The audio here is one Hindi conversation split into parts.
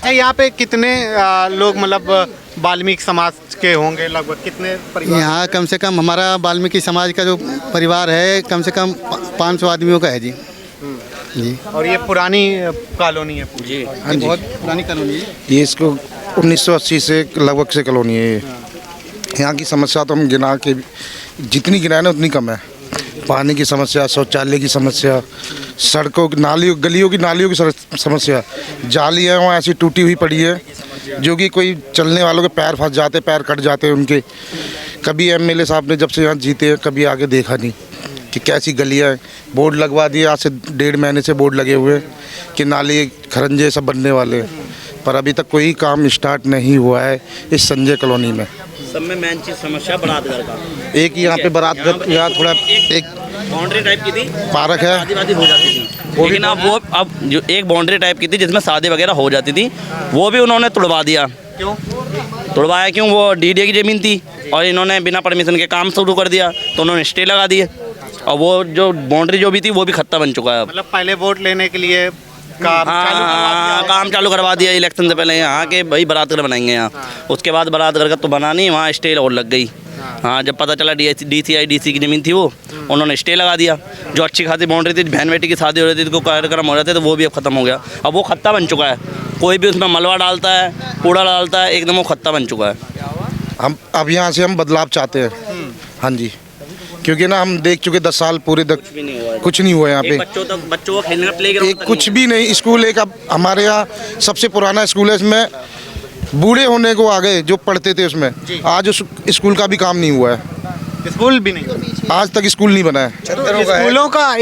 अच्छा, यहाँ पे कितने लोग मतलब वाल्मीकि समाज के होंगे? लगभग कितने परिवार? यहाँ कम से कम हमारा वाल्मीकि समाज का जो परिवार है कम से कम 500 आदमियों का है जी। जी। और ये पुरानी कॉलोनी है पूरी? जी हाँ जी, बहुत पुरानी कॉलोनी है ये इसको 1980 से लगभग से कॉलोनी है ये। यहाँ की समस्या तो हम गिना के जितनी गिनाए ना उतनी कम है। पानी की समस्या, शौचालय की समस्या, सड़कों की नालियों गलियों की नालियों की समस्या, जालियाँ वहाँ ऐसी टूटी हुई पड़ी है जो कि कोई चलने वालों के पैर फंस जाते, पैर कट जाते हैं उनके। कभी एमएलए साहब ने जब से यहाँ जीते हैं कभी आगे देखा नहीं कि कैसी गलियाँ हैं। बोर्ड लगवा दिए, आज से 1.5 महीने से बोर्ड लगे हुए हैं कि नाले खरंजे सब बनने वाले हैं, पर अभी तक कोई काम स्टार्ट नहीं हुआ है इस संजय कॉलोनी में। सब में मेन चीज समस्या बारात घर का। एक यहाँ पे बारात घर, यहाँ थोड़ा एक बाउंड्री टाइप की थी, पार्क है, शादी हो जाती थी, लेकिन अब जो एक बाउंड्री टाइप की थी जिसमें शादी वगैरह हो जाती थी वो भी उन्होंने तुड़वा दिया। क्यों तुड़वाया? क्यों? वो डीडीए की ज़मीन थी और इन्होंने बिना परमिशन के काम शुरू कर दिया तो उन्होंने स्टे लगा दिए और वो जो बाउंड्री जो भी थी वो भी खत्ता बन चुका है। मतलब पहले वोट लेने के लिए काम चालू करवा दिया इलेक्शन से पहले यहाँ के भाई बारात घर बनाएंगे यहाँ। उसके बाद बारात घर का तो बना नहीं, वहाँ स्टे और लग गई। हाँ, जब पता चला डीसी की ज़मीन थी वो, उन्होंने स्टे लगा दिया। जो अच्छी खासी बाउंड्री थी, बहन बेटी की शादी हो रही थी, को कार्यक्रम हो रहे थे, तो वो भी अब ख़त्म हो गया। अब वो खत्ता बन चुका है, कोई भी उसमें मलबा डालता है, कूड़ा डालता है, एकदम वो खत्ता बन चुका है। हम अब यहाँ से हम बदलाव चाहते हैं। हाँ जी, क्योंकि ना हम देख चुके 10 साल पूरे कुछ नहीं हुआ यहाँ पे। बच्चों को खेलने का प्लेग्राउंड एक कुछ भी नहीं। स्कूल एक अब हमारे यहाँ सबसे पुराना स्कूल है, इसमें बूढ़े होने को आ गए जो पढ़ते थे उसमें। आज उस स्कूल का भी काम नहीं हुआ है, स्कूल भी नहीं, आज तक स्कूल नहीं बना है।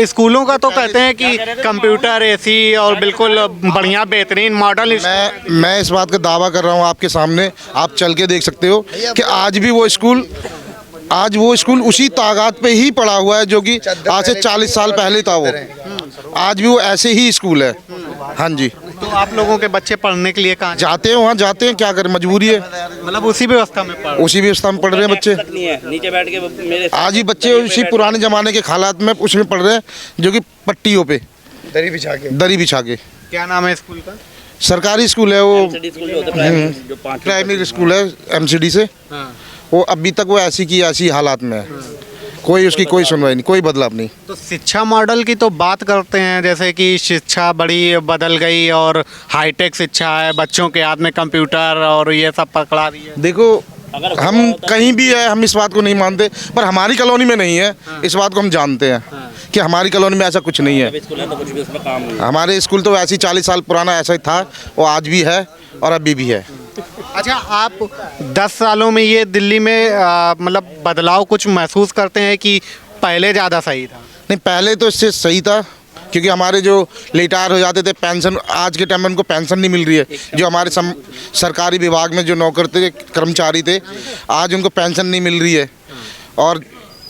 स्कूलों का तो कहते हैं कि कंप्यूटर, एसी और बिल्कुल बढ़िया बेहतरीन मॉडल। मैं इस बात का दावा कर रहा हूँ आपके सामने, आप चल के देख सकते हो कि आज वो स्कूल उसी तादाद पे ही पड़ा हुआ है जो कि आज से 40 साल पहले था। वो आज भी वो ऐसे ही स्कूल है। हाँ जी। तो आप लोगों के बच्चे पढ़ने के लिए कहाँ जाते हैं? वहाँ जाते हैं, क्या करें, मजबूरी है। मतलब उसी व्यवस्था में पढ़ रहे हैं बच्चे। नीचे बैठ के मेरे आज ही बच्चे उसी पुराने ज़माने के हालात में उसमें पढ़ रहे हैं जो कि पट्टियों पे दरी बिछा के। क्या नाम है स्कूल का? सरकारी स्कूल है वो, प्राइमरी स्कूल है MCD से। वो अभी तक वो ऐसी हालात में है, कोई उसकी कोई सुनवाई नहीं, कोई बदलाव नहीं। तो शिक्षा मॉडल की तो बात करते हैं, जैसे कि शिक्षा बड़ी बदल गई और हाईटेक शिक्षा है, बच्चों के हाथ में कंप्यूटर और ये सब पकड़ा दिया। देखो, हम कहीं भी है, हम इस बात को नहीं मानते, पर हमारी कॉलोनी में नहीं है। इस बात को हम जानते हैं कि हमारी कॉलोनी में ऐसा कुछ नहीं है। हमारे स्कूल तो ऐसे 40 साल पुराना ऐसा ही था, वो आज भी है और अभी भी है। अच्छा, आप 10 सालों में ये दिल्ली में मतलब बदलाव कुछ महसूस करते हैं कि पहले ज़्यादा सही था? नहीं, पहले तो इससे सही था, क्योंकि हमारे जो रिटायर हो जाते थे, पेंशन, आज के टाइम में उनको पेंशन नहीं मिल रही है। जो हमारे सरकारी विभाग में जो नौकर थे, कर्मचारी थे, आज उनको पेंशन नहीं मिल रही है और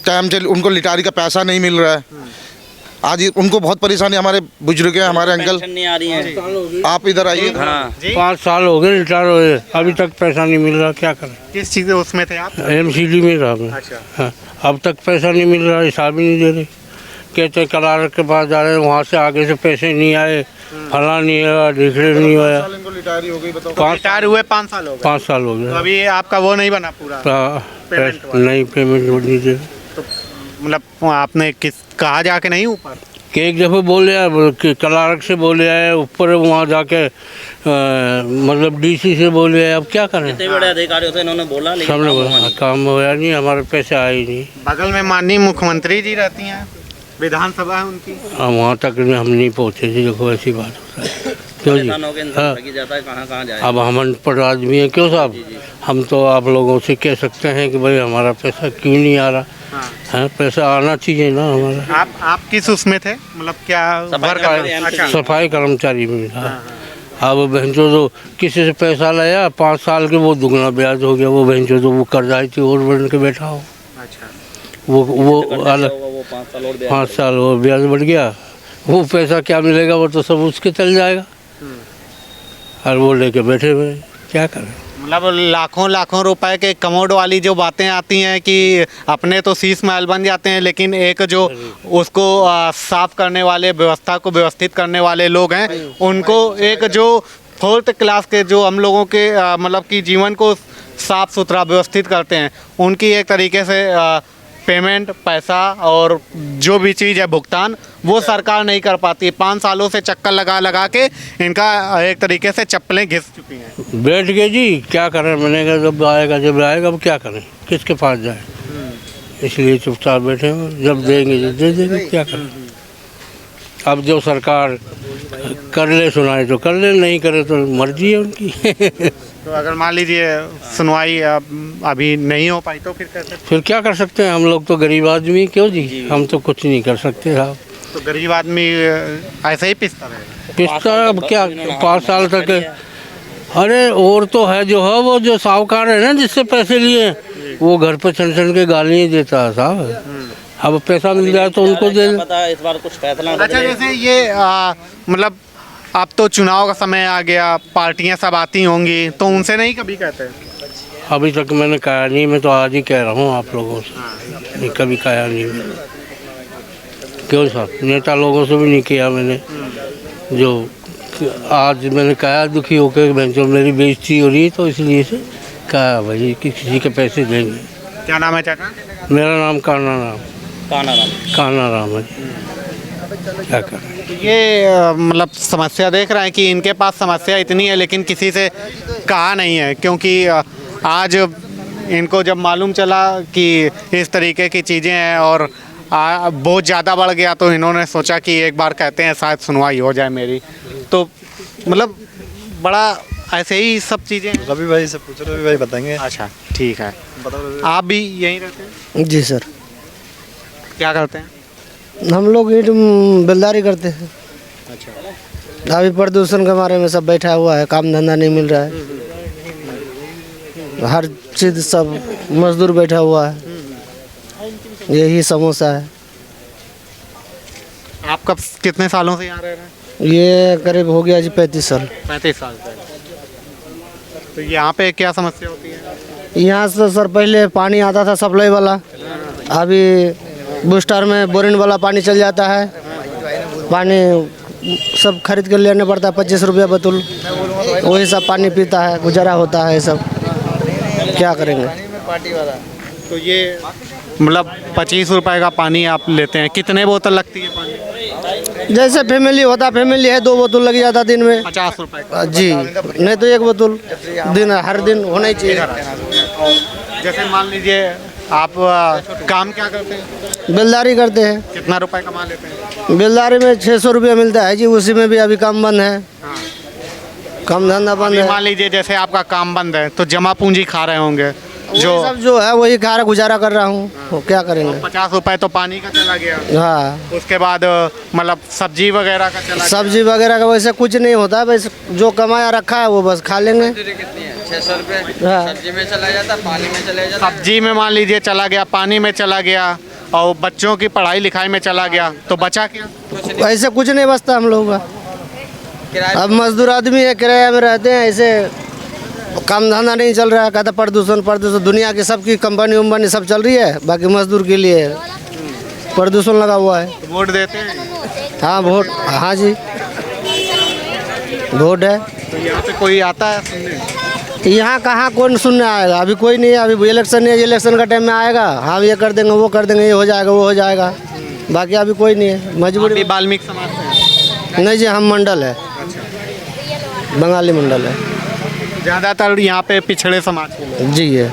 टाइम से उनको रिटायरी का पैसा नहीं मिल रहा है। आज उनको बहुत परेशानी, हमारे बुजुर्ग हैं, हमारे अंकल नहीं आ रही है। आप इधर आइए। हाँ। 5 साल हो गए रिटायर हुए, अभी तक पैसा नहीं मिल रहा, क्या करें। किस चीज़ उसमें थे आप? MCD में रहा मैं। अच्छा। हाँ, अब तक पैसा नहीं मिल रहा, हिसाब ही नहीं दे रहे। कहते कलारक के पास जा रहे हैं, वहाँ से आगे से पैसे नहीं आए, फला नहीं हुआ, ढीकड़े नहीं हुआ। रिटायर हुए 5 साल हो गए। 5 साल हो गए। तो अभी आपका वो नहीं बना पूरा नहीं, पेमेंट नहीं दे। तो मतलब आपने कहा जाके नहीं ऊपर? कि एक दफ़े बोले आए, कलारक से बोले आए, ऊपर वहाँ जाके मतलब DC से बोले आए। अब क्या करें, इतने बड़े अधिकारियों से इन्होंने बोला, सबने बोला काम होया नहीं, हमारे पैसे आए ही नहीं। बगल में माननीय मुख्यमंत्री जी रहती हैं, विधानसभा है उनकी। वहाँ तक हम नहीं पहुँचे जी। देखो ऐसी बात होता है क्यों जी। हाँ, कहाँ जाए। अब हम अनपढ़ आदमी हैं क्यों साहब। हम तो आप लोगों से कह सकते हैं कि भाई हमारा पैसा क्यों नहीं आ रहा। हाँ, पैसा आना चाहिए ना हमारा। आप किस उसमें थे, मतलब क्या? सफाई कर्मचारी में था। अब बहनचोद तो किसी से पैसा लाया 5 साल के, वो दुगना ब्याज हो गया। वो बहनचोद तो वो कर्जाई थी और बन के बैठा हो। अच्छा। वो अलग 5 साल और ब्याज बढ़ गया। वो पैसा क्या मिलेगा, वो तो सब उसके चल जाएगा और वो लेके बैठे हुए, क्या करें। मतलब लाखों रुपए के कमोड वाली जो बातें आती हैं कि अपने तो शीश महल बन जाते हैं, लेकिन एक जो उसको साफ करने वाले, व्यवस्था को व्यवस्थित करने वाले लोग हैं, उनको एक जो फोर्थ क्लास के जो हम लोगों के मतलब कि जीवन को साफ सुथरा व्यवस्थित करते हैं, उनकी एक तरीके से पेमेंट पैसा और जो भी चीज़ है भुगतान वो सरकार नहीं कर पाती। 5 सालों से चक्कर लगा लगा के इनका एक तरीके से चप्पलें घिस चुकी हैं। बैठ गए जी, क्या करें, मैंने कहा जब आएगा अब क्या करें, किसके पास जाए, इसलिए चुपचाप बैठे हो, जब देंगे जब दे देंगे, क्या करें। अब जो सरकार कर ले सुनाए तो कर ले, नहीं करे तो मर्जी है उनकी। तो अगर मान लीजिए सुनवाई अभी नहीं हो पाई तो फिर कैसे? फिर क्या कर सकते हैं, हम लोग तो गरीब आदमी, क्यों जी, हम तो कुछ नहीं कर सकते साहब। तो गरीब आदमी ऐसे ही पिसता रहेगा? पिछता अब क्या 5 साल तक। अरे और तो है जो है वो जो साहूकार है ना, जिससे पैसे लिए, वो घर पर छन के गालियाँ देता है साहब। अब पैसा मिल जाए तो उनको दे। इस बार कुछ फैसला। अच्छा, जैसे ये मतलब अब तो चुनाव का समय आ गया, पार्टियां सब आती होंगी, तो उनसे नहीं कभी कहते? अभी तक मैंने कहा नहीं, मैं तो आज ही कह रहा हूँ आप लोगों से, नहीं कभी कहा नहीं मैंने। क्यों साहब, नेता लोगों से भी नहीं किया मैंने। जो आज मैंने कहा दुखी होकर जो मेरी बेइज्जती हो रही है, तो इसलिए से कहा भाई कि किसी के पैसे देंगे। क्या नाम है चाचा? मेरा नाम काना राम है। क्या करें, ये मतलब समस्या देख रहे हैं कि इनके पास समस्या इतनी है लेकिन किसी से कहा नहीं है, क्योंकि आज इनको जब मालूम चला कि इस तरीके की चीज़ें हैं और बहुत ज़्यादा बढ़ गया, तो इन्होंने सोचा कि एक बार कहते हैं शायद सुनवाई हो जाए मेरी। तो मतलब बड़ा ऐसे ही सब चीज़ें। रवि भाई से पूछ, रवि भाई बताएंगे। अच्छा ठीक है, बताओ। आप भी यहीं रहते हैं? जी सर, क्या करते हैं? हम लोग ईंट बेलदारी करते हैं। अच्छा, अभी प्रदूषण के बारे में सब बैठा हुआ है, काम धंधा नहीं मिल रहा है, हर चीज़ सब मजदूर बैठा हुआ है, यही समस्या है। आप कब कितने सालों से यहाँ रह रहे हैं? ये करीब हो गया जी 35 साल। 35 साल से। तो यहाँ पे क्या समस्या होती है? यहाँ से सर पहले पानी आता था सप्लाई वाला, अभी बूस्टर में बोरिंग वाला पानी चल जाता है, पानी सब खरीद के लेने पड़ता है, 25 रुपया बोतल, वही सब पानी पीता है, गुजारा होता है, ये सब क्या करेंगे। तो ये मतलब 25 रुपए का पानी आप लेते हैं, कितने बोतल लगती है पानी? जैसे फैमिली होता, फैमिली है 2 बोतल लग जाता दिन में। 50 रुपए जी, नहीं तो 1 बोतल दिन, हर दिन होना ही चाहिए। जैसे मान लीजिए आप काम क्या करते हैं? बेलदारी करते हैं। कितना रुपए कमा लेते हैं? बेलदारी में 600 रुपया मिलता है जी, उसी में भी अभी काम बंद है, काम धंधा बंद अभी है। मान लीजिए जैसे आपका काम बंद है तो जमा पूंजी खा रहे होंगे, जो वही सब जो है वही खा रहा, गुजारा कर रहा हूँ, क्या करेंगे। 50 रुपए तो पानी का चला गया। हाँ, उसके बाद मतलब सब्जी वगैरह का चला सब्जी वगैरह का वैसे कुछ नहीं होता, बस जो कमाया रखा है वो बस खा लेंगे। 600 रुपये हाँ, सब्जी में चला जाता, पानी में चले जाता। सब्जी में मान लीजिए चला गया, पानी में चला गया और बच्चों की पढ़ाई लिखाई में चला गया, तो बचा क्या? ऐसे कुछ नहीं बचता हम लोग का। अब मजदूर आदमी है, किराया में रहते हैं, ऐसे काम धंधा नहीं चल रहा है, कहता प्रदूषण दुनिया की सबकी कंपनी उम्पनी सब चल रही है, बाकी मजदूर के लिए प्रदूषण लगा हुआ है। तो वोट देते हैं? हाँ वोट, हाँ जी वोट है। तो यहाँ पे कोई आता है सुनने? यहाँ कहाँ कौन सुनने आएगा, अभी कोई नहीं है, अभी इलेक्शन है, इलेक्शन का टाइम में आएगा, हाँ ये कर देंगे वो कर देंगे, ये हो जाएगा वो हो जाएगा, बाकी अभी कोई नहीं है। मजबूरी वाल्मीकि समाज से? नहीं जी, हम मंडल है, बंगाली मंडल है। ज़्यादातर यहाँ पे पिछड़े समाज के लोग। जी है।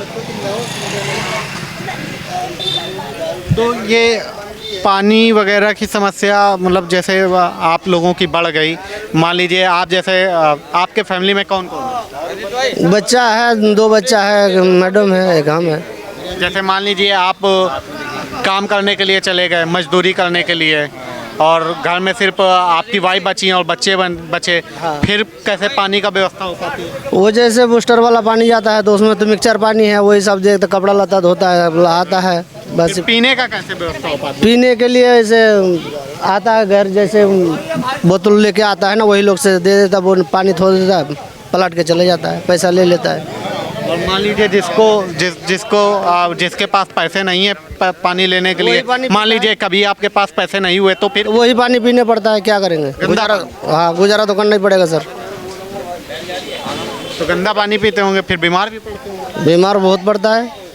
तो ये पानी वगैरह की समस्या मतलब जैसे आप लोगों की बढ़ गई, मान लीजिए आप जैसे आपके फैमिली में कौन कौन है? बच्चा है, 2 बच्चा है, मैडम है, एक हम है। जैसे मान लीजिए आप काम करने के लिए चले गए, मजदूरी करने के लिए, और घर में सिर्फ आपकी वाइफ बची और बच्चे बचे, फिर कैसे पानी का व्यवस्था हो पाती है? वो जैसे बूस्टर वाला पानी जाता है तो उसमें तो मिक्सचर पानी है, वही सब देखते, कपड़ा लता धोता है, आता है बस। फिर पीने का कैसे व्यवस्था हो पाती है? पीने के लिए ऐसे आता है घर, जैसे बोतल लेके आता है ना, वही लोग से दे देता, वो पानी थोड़ देता है, पलट के चले जाता है, पैसा ले लेता है। और मान लीजिए जिसके पास पैसे नहीं है पानी लेने के लिए, मान लीजिए कभी आपके पास पैसे नहीं हुए तो फिर वही पानी पीने पड़ता है, क्या करेंगे, गुजारा। हाँ, गुजारा तो करना ही पड़ेगा सर। तो गंदा पानी पीते होंगे, फिर बीमार भी पड़ते होंगे। बीमार बहुत पड़ता है।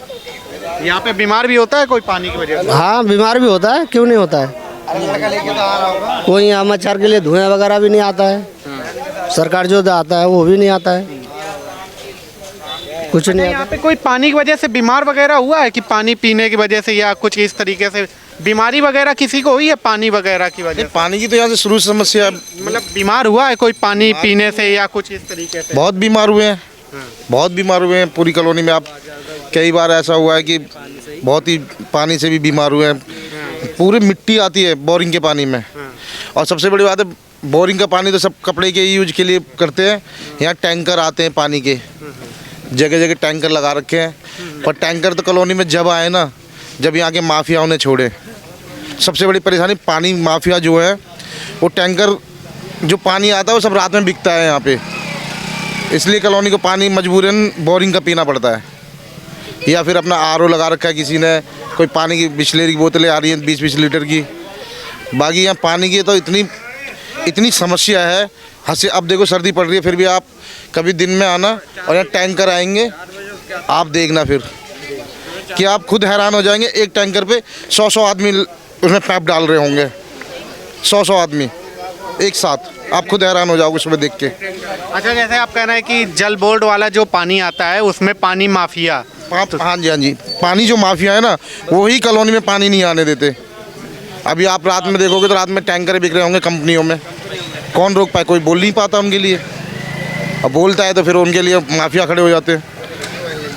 यहाँ पे बीमार भी होता है कोई पानी की वजह से? हाँ बीमार भी होता है, क्यों नहीं होता है। कोई यहाँ मच्छर के लिए धुआं वगैरह भी नहीं आता है। सरकार जो आता है वो भी नहीं आता है, कुछ नहीं यहाँ आता। पे कोई पानी की वजह से बीमार वगैरह हुआ है कि पानी पीने की वजह से या कुछ इस तरीके से बीमारी वगैरह किसी को हुई है पानी वगैरह की वजह से? पानी की तो यहाँ से शुरू से समस्या है। मतलब बीमार हुआ है कोई पानी पीने से या कुछ इस तरीके से? बहुत बीमार हुए हैं, बहुत बीमार हुए हैं पूरी कॉलोनी में। आप कई बार ऐसा हुआ है कि बहुत ही पानी से भी बीमार हुए हैं। पूरी मिट्टी आती है बोरिंग के पानी में। और सबसे बड़ी बात है, बोरिंग का पानी तो सब कपड़े के यूज के लिए करते हैं। यहाँ टैंकर आते हैं पानी के, जगह जगह टैंकर लगा रखे हैं। पर टैंकर तो कॉलोनी में जब आए ना, जब यहाँ के माफियाओं ने छोड़े। सबसे बड़ी परेशानी पानी माफिया जो है, वो टैंकर जो पानी आता है वो सब रात में बिकता है यहाँ पे। इसलिए कॉलोनी को पानी मजबूरन बोरिंग का पीना पड़ता है, या फिर अपना आरओ लगा रखा है किसी ने। कोई पानी की बिस्लेरी की बोतलें आ रही हैं 20-20 लीटर की। बाकी यहाँ पानी की तो इतनी समस्या है। हंसे अब देखो सर्दी पड़ रही है, फिर भी आप कभी दिन में आना और यहाँ टैंकर आएंगे, आप देखना फिर कि आप खुद हैरान हो जाएंगे। एक टैंकर पे 100 आदमी उसमें पाइप डाल रहे होंगे, 100 आदमी एक साथ। आप खुद हैरान हो जाओगे सुबह देख के। अच्छा, जैसे आप कह रहे हैं कि जल बोर्ड वाला जो पानी आता है उसमें पानी माफिया। हाँ जी, पानी जो माफिया है ना, वही कॉलोनी में पानी नहीं आने देते। अभी आप रात में देखोगे तो रात में टैंकर बिक रहे होंगे कंपनियों में। कौन रोक पाए? कोई बोल नहीं पाता उनके लिए। अब बोलता है तो फिर उनके लिए माफिया खड़े हो जाते हैं।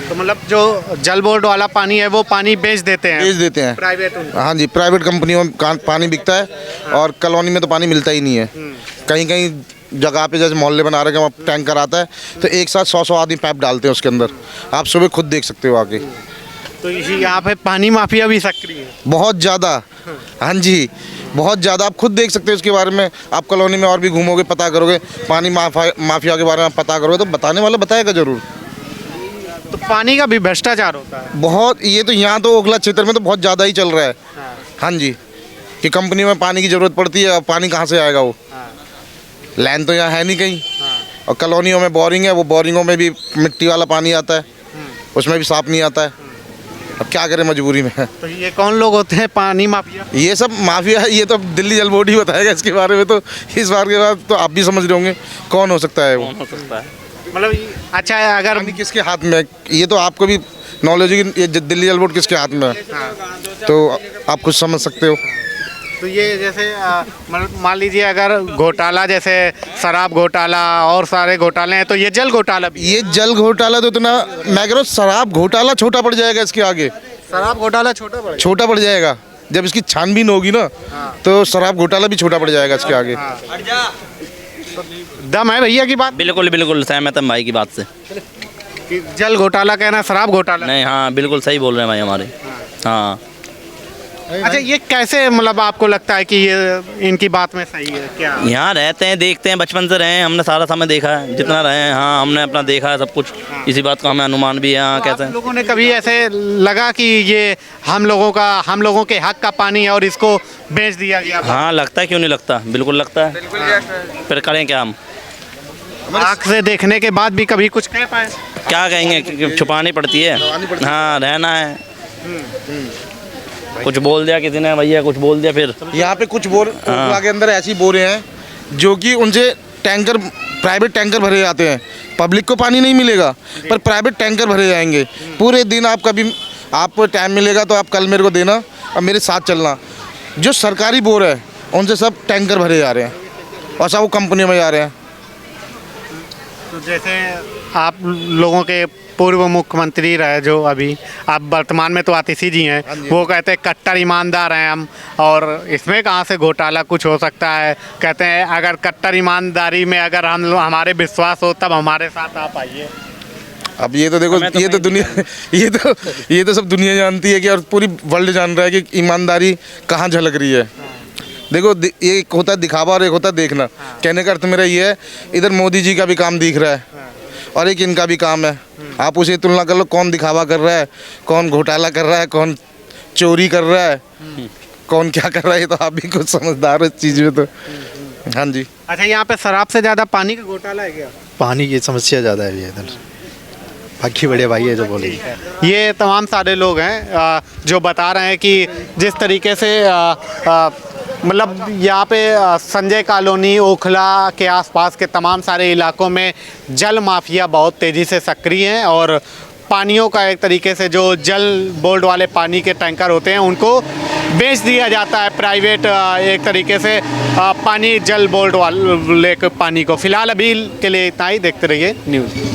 तो मतलब जो जल बोर्ड वाला पानी है वो पानी बेच देते हैं प्राइवेट? हाँ जी, प्राइवेट कंपनियों में पानी बिकता है और कॉलोनी में तो पानी मिलता ही नहीं है। कहीं कहीं जगह पे जैसे मोहल्ले बना रहे हैं वहाँ टैंकर आता है तो एक साथ 100 आदमी पाइप डालते हैं उसके अंदर। आप सुबह खुद देख सकते हो आके। तो यहाँ पे पानी माफिया भी सक्रिय है बहुत ज़्यादा। हाँ जी, बहुत ज़्यादा। आप खुद देख सकते हो इसके बारे में। आप कॉलोनी में और भी घूमोगे, पता करोगे पानी माफिया के बारे में पता करोगे तो बताने वाला बताएगा ज़रूर। तो पानी का भी भ्रष्टाचार होता है बहुत। ये तो यहाँ तो ओखला क्षेत्र में तो बहुत ज़्यादा ही चल रहा है। हाँ जी, कि कंपनी में पानी की ज़रूरत पड़ती है, अब पानी कहाँ से आएगा? वो लाइन तो यहाँ है नहीं कहीं। और कॉलोनियों में बोरिंग है, वो बोरिंगों में भी मिट्टी वाला पानी आता है, उसमें भी साफ नहीं आता है। अब क्या करें मजबूरी में। तो ये कौन लोग होते हैं पानी माफिया? ये सब माफिया है, ये तो दिल्ली जल बोर्ड ही बताएगा इसके बारे में। तो इस बार के बाद तो आप भी समझ रहे होंगे कौन हो सकता है वो। हो सकता है मतलब अच्छा है, अगर पानी किसके हाथ में है ये तो आपको भी नॉलेज है कि ये दिल्ली जल बोर्ड किसके हाथ में है, तो आप खुद समझ सकते हो। तो ये जैसे मान लीजिए अगर घोटाला जैसे शराब घोटाला और सारे घोटाले हैं, तो ये जल घोटाला भी? ये जल घोटाला तो इतना, मैं कह रहा हूँ शराब घोटाला छोटा पड़ जाएगा इसके आगे। शराब घोटाला छोटा पड़ जाएगा जब इसकी छानबीन होगी ना, तो शराब घोटाला भी छोटा पड़ जाएगा इसके आगे। दम है भैया की बात? बिल्कुल बिल्कुल सहमत है भाई की बात से। कि जल घोटाला कहना शराब घोटाला नहीं, हाँ बिल्कुल सही बोल रहे हैं भाई हमारे। हाँ। अच्छा, ये कैसे मतलब आपको लगता है कि ये इनकी बात में सही है क्या? यहाँ रहते हैं, देखते हैं, बचपन से रहे हैं, हमने सारा समय देखा है जितना रहे हैं। हाँ, हमने अपना देखा है सब कुछ। इसी बात का हमें अनुमान भी है। हाँ, तो कहते आप हैं लोगों ने कभी ऐसे लगा कि ये हम लोगों के हक का पानी है और इसको बेच दिया गया? हाँ लगता है, क्यों नहीं लगता, बिल्कुल लगता है। फिर करें क्या हम? आँख से देखने के बाद भी कभी कुछ कह पाए? क्या कहेंगे, छुपानी पड़ती है। हाँ, रहना है। कुछ बोल दिया किसी ने भैया, कुछ बोल दिया फिर। यहाँ पे कुछ बोर के अंदर ऐसी बोरे हैं जो कि उनसे टैंकर, प्राइवेट टैंकर भरे जाते हैं। पब्लिक को पानी नहीं मिलेगा पर प्राइवेट टैंकर भरे जाएंगे पूरे दिन। आप कभी आपको टाइम मिलेगा तो आप कल मेरे को देना और मेरे साथ चलना। जो सरकारी बोर है उनसे सब टैंकर भरे जा रहे हैं और सब वो कंपनियों में जा रहे हैं। तो जैसे आप लोगों के पूर्व मुख्यमंत्री रहे जो अभी आप वर्तमान में तो आतिशी जी हैं, वो कहते हैं कट्टर ईमानदार हैं हम, और इसमें कहाँ से घोटाला कुछ हो सकता है? कहते हैं अगर कट्टर ईमानदारी में अगर हमारे विश्वास हो तब हमारे साथ आप आइए। अब ये तो देखो, ये तो दुनिया ये तो सब दुनिया जानती है कि, और पूरी वर्ल्ड जान रहा है कि ईमानदारी कहाँ झलक रही है। देखो, एक होता है दिखावा और एक होता है देखना। कहने का अर्थ मेरा ये है, इधर मोदी जी का भी काम दिख रहा है और एक इनका भी काम है। आप उसे तुलना कर लो, कौन दिखावा कर रहा है, कौन घोटाला कर रहा है, कौन चोरी कर रहा है, कौन क्या कर रहा है। तो आप भी कुछ समझदार हो इस चीज़ में तो। हाँ जी। अच्छा, यहाँ पे शराब से ज़्यादा पानी का घोटाला है क्या? पानी की समस्या ज़्यादा है भैया इधर। बाकी बड़े भाई है जो बोलेंगे। ये तमाम सारे लोग हैं जो बता रहे हैं कि जिस तरीके से मतलब यहाँ पे संजय कॉलोनी, ओखला के आसपास के तमाम सारे इलाकों में जल माफिया बहुत तेज़ी से सक्रिय हैं और पानियों का एक तरीके से जो जल बोर्ड वाले पानी के टैंकर होते हैं उनको बेच दिया जाता है प्राइवेट एक तरीके से पानी जल बोर्ड वाले पानी को। फिलहाल अभी के लिए इतना ही। देखते रहिए न्यूज़।